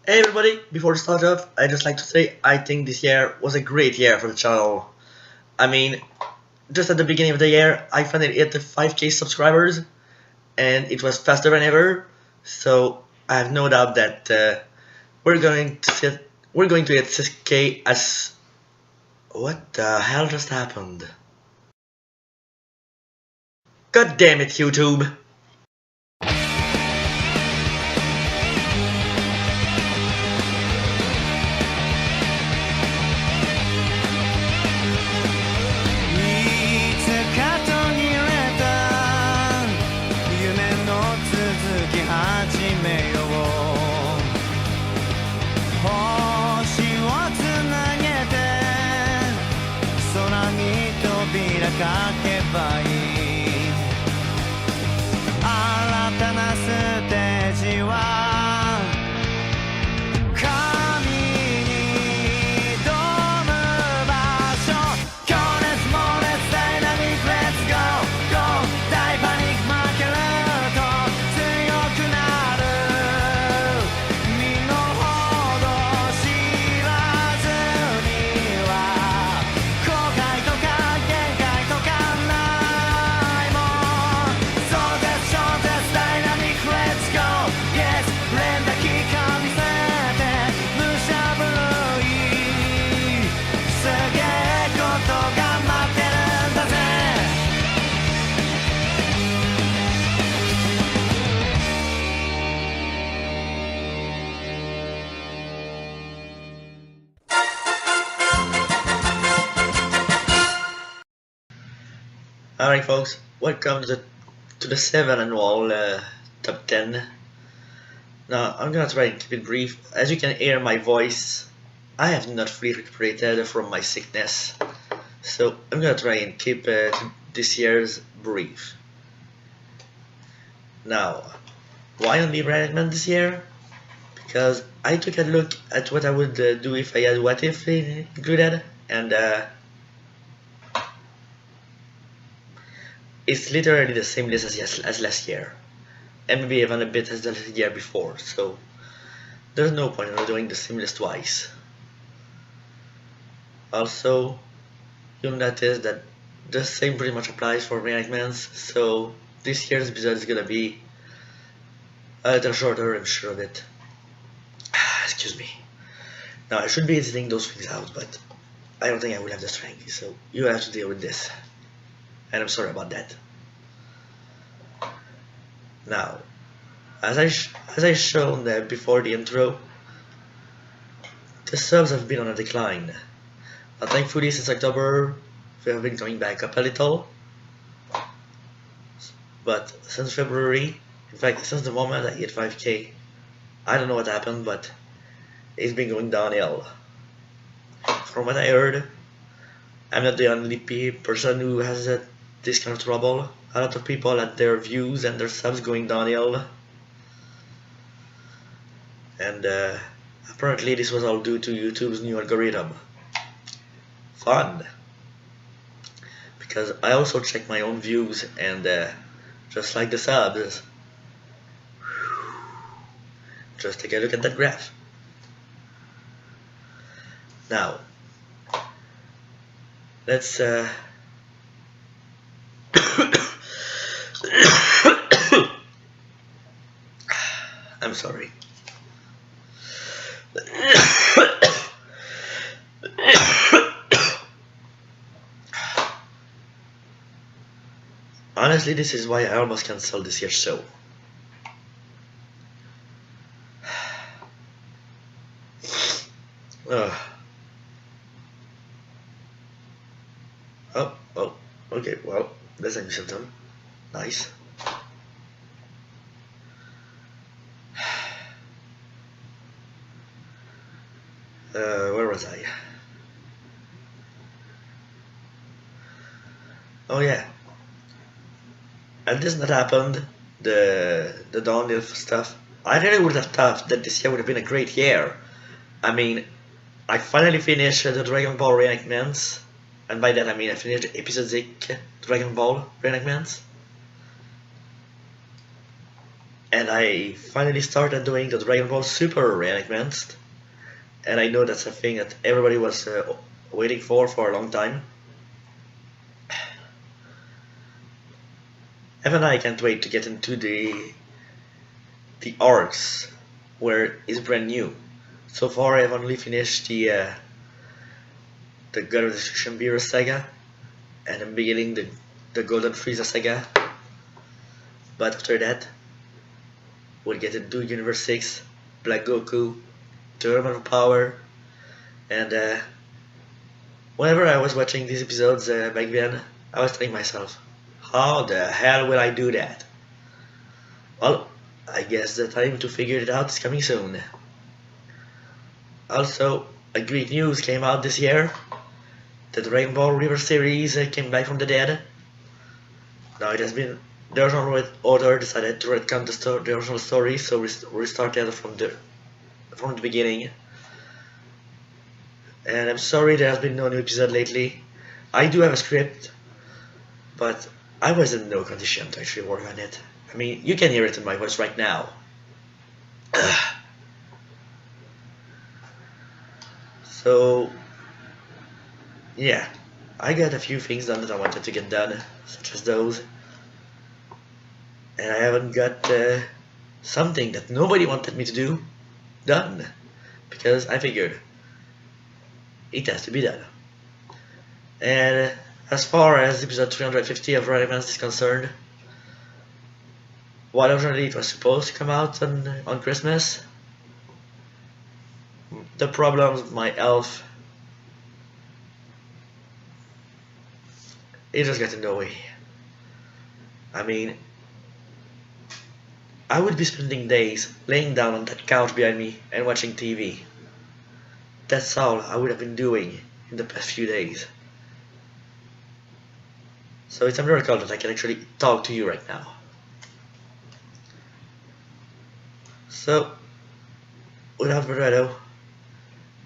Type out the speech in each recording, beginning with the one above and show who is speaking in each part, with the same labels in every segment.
Speaker 1: Hey everybody, before we start off, I'd just like to say I think this year was a great year for the channel. I mean, just at the beginning of the year, I finally hit the 5k subscribers, and it was faster than ever, so I have no doubt that we're going to hit 6k as... What the hell just happened? God damn it, YouTube! Alright folks, welcome to the 7th annual top 10. Now I'm gonna try and keep it brief. As you can hear my voice, I have not fully recuperated from my sickness, so I'm gonna try and keep this year's brief. Now, why only reenactment this year? Because I took a look at what I would do if I had what if included, and it's literally the same list as last year, and maybe even a bit as the year before, so there's no point in doing the same list twice. Also, you'll notice that the same pretty much applies for reenactments, so this year's episode is gonna be a little shorter, I'm sure of it. Excuse me. Now, I should be editing those things out, but I don't think I will have the strength, so you have to deal with this. And I'm sorry about that. Now, as I shown before the intro, the subs have been on a decline. Now, thankfully, since October, they have been coming back up a little. But since February, in fact, since the moment I hit 5k, I don't know what happened, but it's been going downhill. From what I heard, I'm not the only person who has this kind of trouble. A lot of people had their views and their subs going downhill, and apparently this was all due to YouTube's new algorithm. Fun, because I also check my own views, and just like the subs, just take a look at that graph. Now, let's I'm sorry. Honestly, this is why I almost canceled this year's show. Oh, okay, well, that's a new symptom. Nice. Where was I? Oh yeah. Had this not happened, the downhill stuff, I really would have thought that this year would have been a great year. I mean, I finally finished the Dragon Ball reenactments, and by that I mean I finished the episodic Dragon Ball reenactments. and I finally started doing the Dragon Ball Super reenactments, and I know that's a thing that everybody was waiting for a long time. Even I can't wait to get into the arcs where it's brand new. So far I've only finished the God of Destruction Beerus saga, and I'm beginning the Golden Frieza saga. But after that, we'll get into Universe 6, Black Goku, Tournament of Power, and whenever I was watching these episodes back then, I was telling myself, how the hell will I do that? Well, I guess the time to figure it out is coming soon. Also, a great news came out this year. The Dragon Ball River series came back from the dead. Now it has been, the original author decided to retcon the original story, so we restarted from the beginning. And I'm sorry there has been no new episode lately. I do have a script, but I was in no condition to actually work on it. I mean, you can hear it in my voice right now. So, yeah, I got a few things done that I wanted to get done, such as those. And I haven't got something that nobody wanted me to do done, because I figured it has to be done. And as far as episode 350 of Re-enactments is concerned, while originally it was supposed to come out on Christmas, the problems with my elf, it just got in the way. I mean, I would be spending days laying down on that couch behind me and watching TV. That's all I would have been doing in the past few days. So it's a miracle that I can actually talk to you right now. So, without further ado,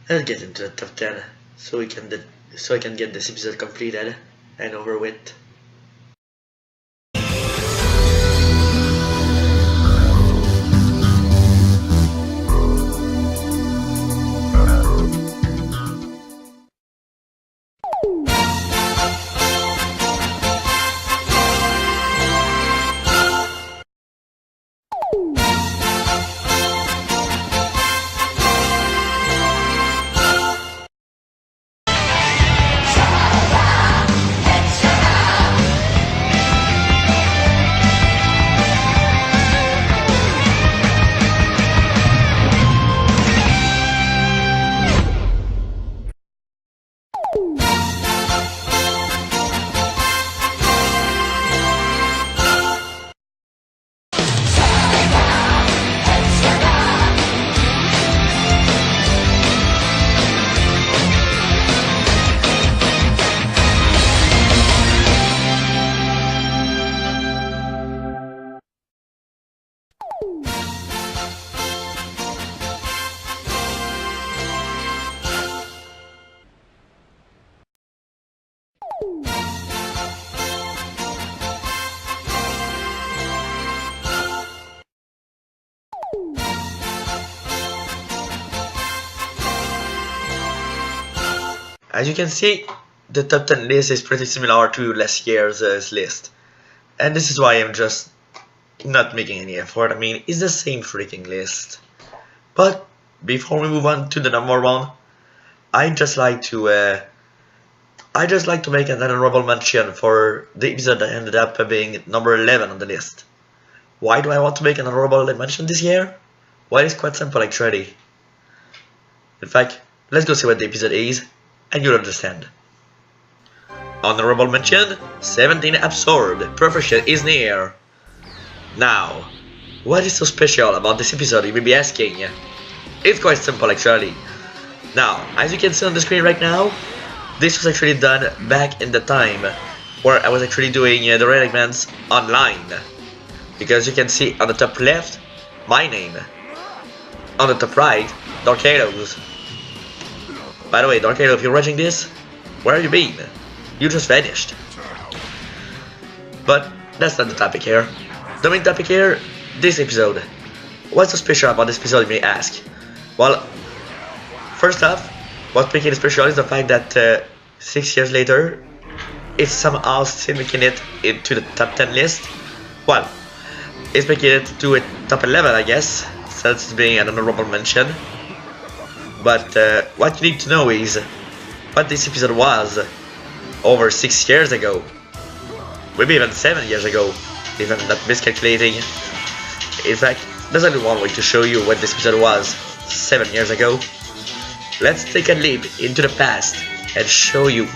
Speaker 1: let's get into the top 10 so I can get this episode completed and over with. As you can see, the top 10 list is pretty similar to last year's list. And this is why I'm just not making any effort. I mean, it's the same freaking list. But before we move on to the number one, I'd just like to make an honorable mention for the episode that ended up being number 11 on the list. Why do I want to make an honorable mention this year? Well, it's quite simple actually. In fact, let's go see what the episode is, and you'll understand. Honorable mention, 17 Absorbed, Perfection is near. Now, what is so special about this episode, you may be asking? It's quite simple actually. Now, as you can see on the screen right now, this was actually done back in the time where I was actually doing the reenactments online. Because you can see on the top left, my name. On the top right, Dark Halos. By the way, Dark Halo, if you're watching this, where have you been? You just vanished. But that's not the topic here. The main topic here this episode. What's so special about this episode, you may ask? Well, first off, what's making it special is the fact that 6 years later, it's somehow still making it into the top 10 list. Well, it's making it to a top 11, I guess, since it's being an honorable mention. But what you need to know is what this episode was over 6 years ago. Maybe even 7 years ago, if I'm not miscalculating. In fact, there's only one way to show you what this episode was 7 years ago. Let's take a leap into the past and show you.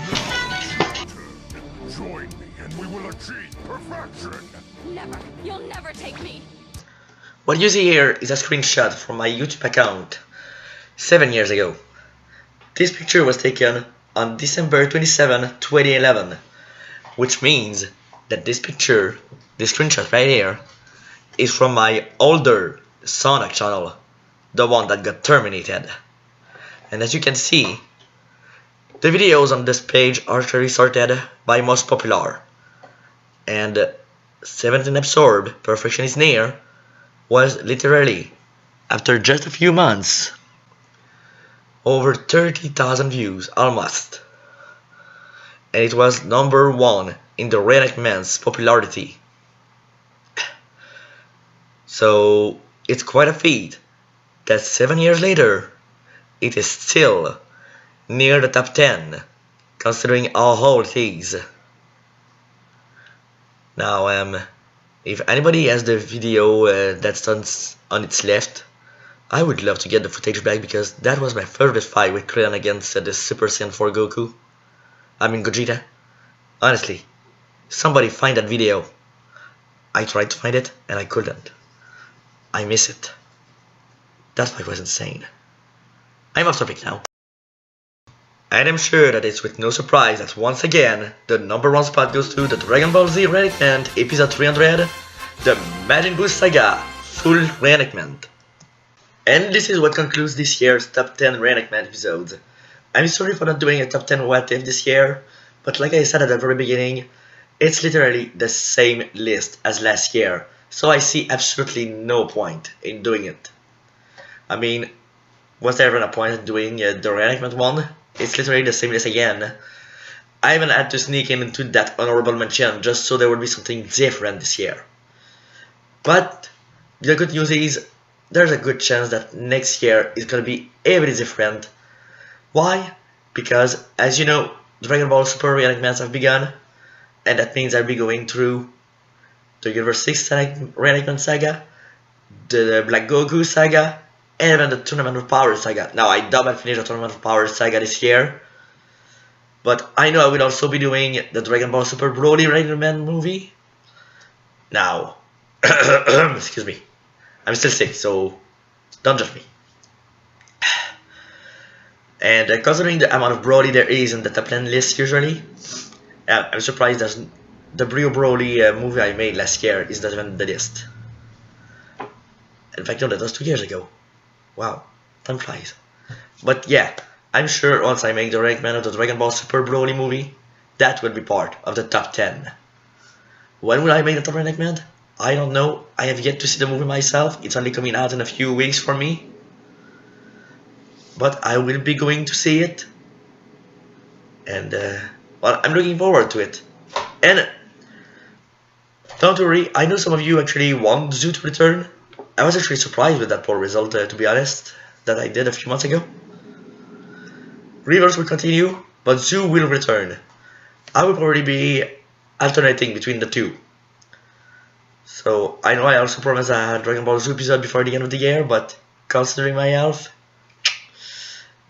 Speaker 2: Join me and we will achieve perfection.
Speaker 3: Never. You'll never take me.
Speaker 1: What you see here is a screenshot from my YouTube account 7 years ago. This picture was taken on December 27, 2011, which means that this picture, this screenshot right here, is from my older Sonic channel, the one that got terminated. And as you can see, the videos on this page are actually sorted by most popular. And 17 absorbed, Perfection is Near, was literally, after just a few months, over 30,000 views, almost. And it was number 1 in the Re-enactments popularity. So it's quite a feat that 7 years later, it is still near the top 10, considering how old it is. Now, if anybody has the video that's on its left, I would love to get the footage back, because that was my favorite fight with Krillin against the Super Saiyan 4 Goku. I mean Gogeta. Honestly, somebody find that video. I tried to find it and I couldn't. I miss it. That fight was insane. I'm off topic now. And I'm sure that it's with no surprise that once again, the number 1 spot goes to the Dragon Ball Z reenactment episode 300, the Majin Buu Saga full reenactment. And this is what concludes this year's top 10 reenactment episodes. I'm sorry for not doing a top 10 what if this year, but like I said at the very beginning, it's literally the same list as last year, so I see absolutely no point in doing it. I mean, was there ever a point in doing the reenactment one? It's literally the same list again. I even had to sneak into that honorable mention just so there would be something different this year. But the good news is, there's a good chance that next year is gonna be every different. Why? Because, as you know, Dragon Ball Super reenactments have begun, and that means I'll be going through the Universe 6 reenactment saga, the Black Goku saga, and even the Tournament of Power saga. Now, I double finished the Tournament of Power saga this year, but I know I will also be doing the Dragon Ball Super Broly reenactment movie. Now, excuse me, I'm still sick, so don't judge me. And considering the amount of Broly there is in the top 10 list usually, I'm surprised that the Broly movie I made last year is not even on the list. In fact, no, that was 2 years ago. Wow, time flies. But yeah, I'm sure once I make the reenactment of the Dragon Ball Super Broly movie, that will be part of the top 10. When will I make the top reenactment? I don't know. I have yet to see the movie myself. It's only coming out in a few weeks for me. But I will be going to see it. And, well, I'm looking forward to it. And, don't worry, I know some of you actually want Zoo to return. I was actually surprised with that poor result, to be honest, that I did a few months ago. Reverse will continue, but Zoo will return. I will probably be alternating between the two. So, I know I also promised a Dragon Ball Zoo episode before the end of the year, but considering my health,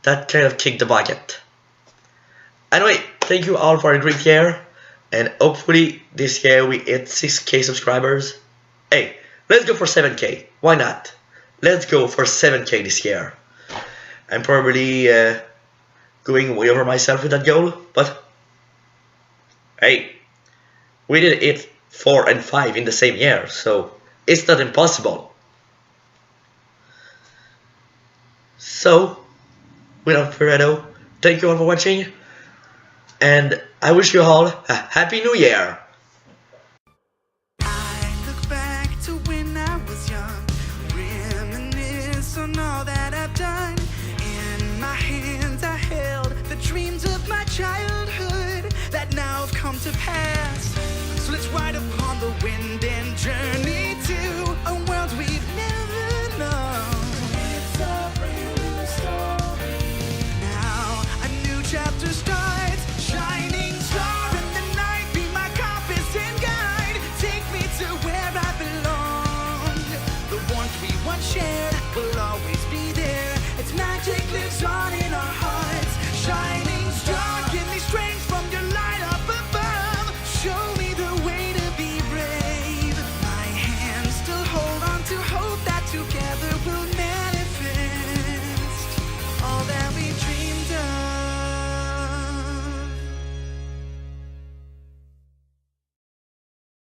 Speaker 1: that kind of kicked the bucket. Anyway, thank you all for a great year, and hopefully this year we hit 6K subscribers. Hey, let's go for 7K, why not? Let's go for 7K this year. I'm probably going way over myself with that goal, but hey, we did hit 4 and 5 in the same year, so it's not impossible. So, without further ado, thank you all for watching, and I wish you all a Happy New Year!
Speaker 4: I look back to when I was young. let's ride upon the wind and journey